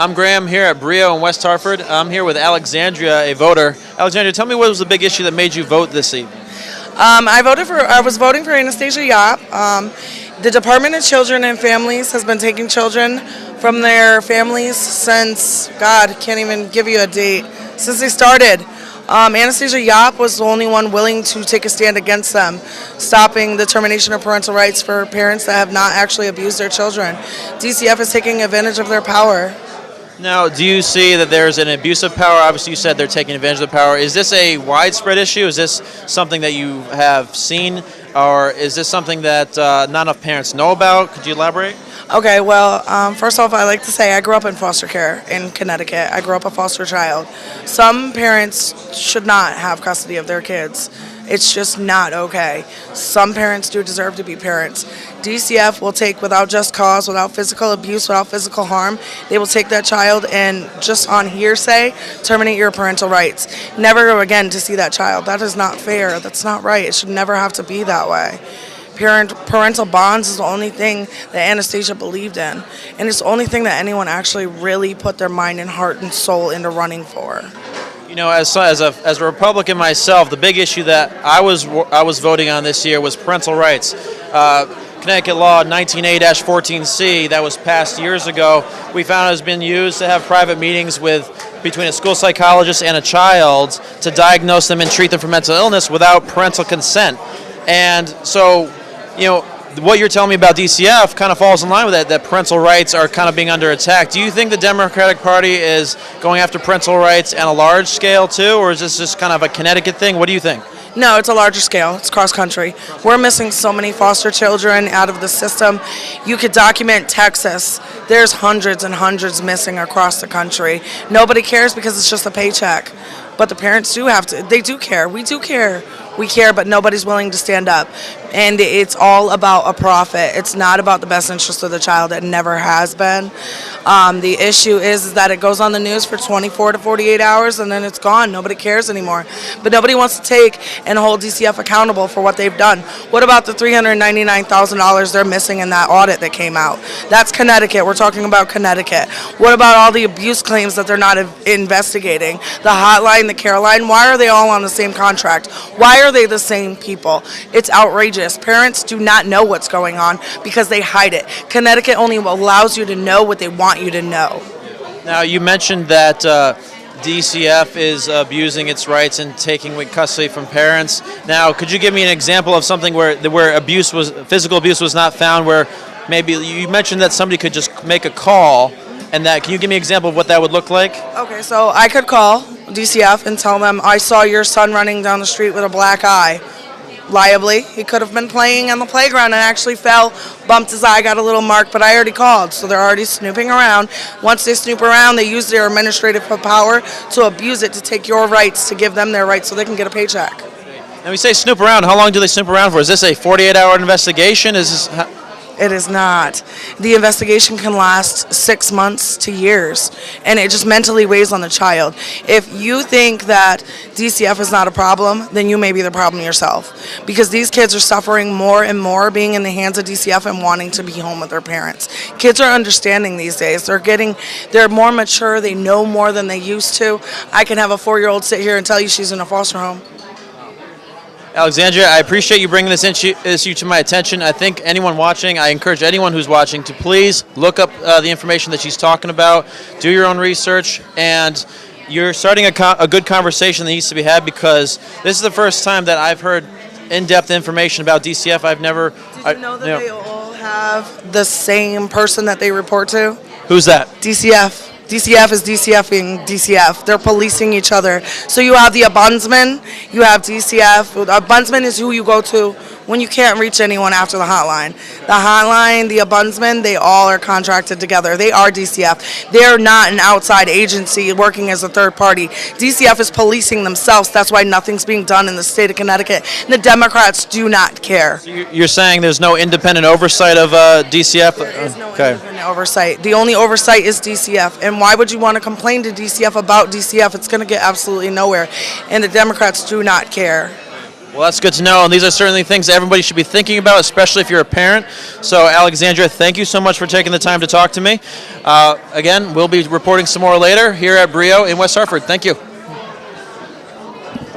I'm Graham here at Brio in West Hartford. I'm here with Alexandria, a voter. Alexandria, tell me what was the big issue that made you vote this evening? I was voting for Anastasia Yap. The Department of Children and Families has been taking children from their families since, God, can't even give you a date, since they started. Anastasia Yap was the only one willing to take a stand against them, stopping the termination of parental rights for parents that have not actually abused their children. DCF is taking advantage of their power. Now, do you see that there's an abuse of power? Obviously, you said they're taking advantage of the power. Is this a widespread issue? Is this something that you have seen? Or is this something that not enough parents know about? Could you elaborate? Okay, well, first off, I like to say I grew up in foster care in Connecticut. I grew up a foster child. Some parents should not have custody of their kids. It's just not okay. Some parents do deserve to be parents. DCF will take, without just cause, without physical abuse, without physical harm, they will take that child and just on hearsay, terminate your parental rights. Never go again to see that child. That is not fair. That's not right. It should never have to be that way. Parental bonds is the only thing that Anastasia believed in, and it's the only thing that anyone actually really put their mind and heart and soul into running for. You know, as a Republican myself, the big issue that I was voting on this year was parental rights. Connecticut Law 19A-14C that was passed years ago, we found has been used to have private meetings between a school psychologist and a child to diagnose them and treat them for mental illness without parental consent. And so, you know, what you're telling me about DCF kind of falls in line with that parental rights are kind of being under attack. Do you think the Democratic Party is going after parental rights on a large scale too, or is this just kind of a Connecticut thing? What do you think? No, it's a larger scale. It's cross country. We're missing so many foster children out of the system. You could document Texas. There's hundreds and hundreds missing across the country. Nobody cares because it's just a paycheck. But the parents do have to. They do care. We do care. We care, but nobody's willing to stand up. And it's all about a profit. It's not about the best interest of the child. It never has been. The issue is that it goes on the news for 24 to 48 hours and then it's gone. Nobody cares anymore. But nobody wants to take and hold DCF accountable for what they've done. What about the $399,000 they're missing in that audit that came out? That's Connecticut. We're talking about Connecticut. What about all the abuse claims that they're not investigating? The hotline, the care line, why are they all on the same contract? Why are they the same people? It's outrageous. Parents do not know what's going on because they hide it. Connecticut only allows you to know what they want you to know. Now, you mentioned that DCF is abusing its rights and taking custody from parents. Now, could you give me an example of something where physical abuse was not found, where maybe you mentioned that somebody could just make a call, and can you give me an example of what that would look like? Okay, so I could call DCF and tell them, I saw your son running down the street with a black eye. Liably, he could have been playing on the playground and actually fell, bumped his eye, got a little mark, but I already called, so they're already snooping around. Once they snoop around, they use their administrative power to abuse it, to take your rights, to give them their rights so they can get a paycheck. Now, we say snoop around. How long do they snoop around for? Is this a 48-hour investigation? It is not. The investigation can last 6 months to years, and it just mentally weighs on the child. If you think that DCF is not a problem, then you may be the problem yourself, because these kids are suffering more and more being in the hands of DCF and wanting to be home with their parents. Kids are understanding these days. They're more mature. They know more than they used to. I can have a 4-year-old sit here and tell you she's in a foster home. Alexandria, I appreciate you bringing this issue to my attention. I think I encourage anyone who's watching to please look up the information that she's talking about, do your own research, and you're starting a good conversation that needs to be had, because this is the first time that I've heard in-depth information about DCF. Did you know that they all have the same person that they report to? Who's that? DCF. DCF is DCFing DCF. They're policing each other. So you have the ombudsman, you have DCF. The ombudsman is who you go to when you can't reach anyone after the hotline. The hotline, the ombudsman, they all are contracted together. They are DCF. They're not an outside agency working as a third party. DCF is policing themselves. That's why nothing's being done in the state of Connecticut. And the Democrats do not care. So you're saying there's no independent oversight of DCF? There is no independent oversight. The only oversight is DCF. And why would you want to complain to DCF about DCF? It's going to get absolutely nowhere. And the Democrats do not care. Well, that's good to know, and these are certainly things that everybody should be thinking about, especially if you're a parent. So, Alexandria, thank you so much for taking the time to talk to me. Again, we'll be reporting some more later here at Brio in West Hartford. Thank you.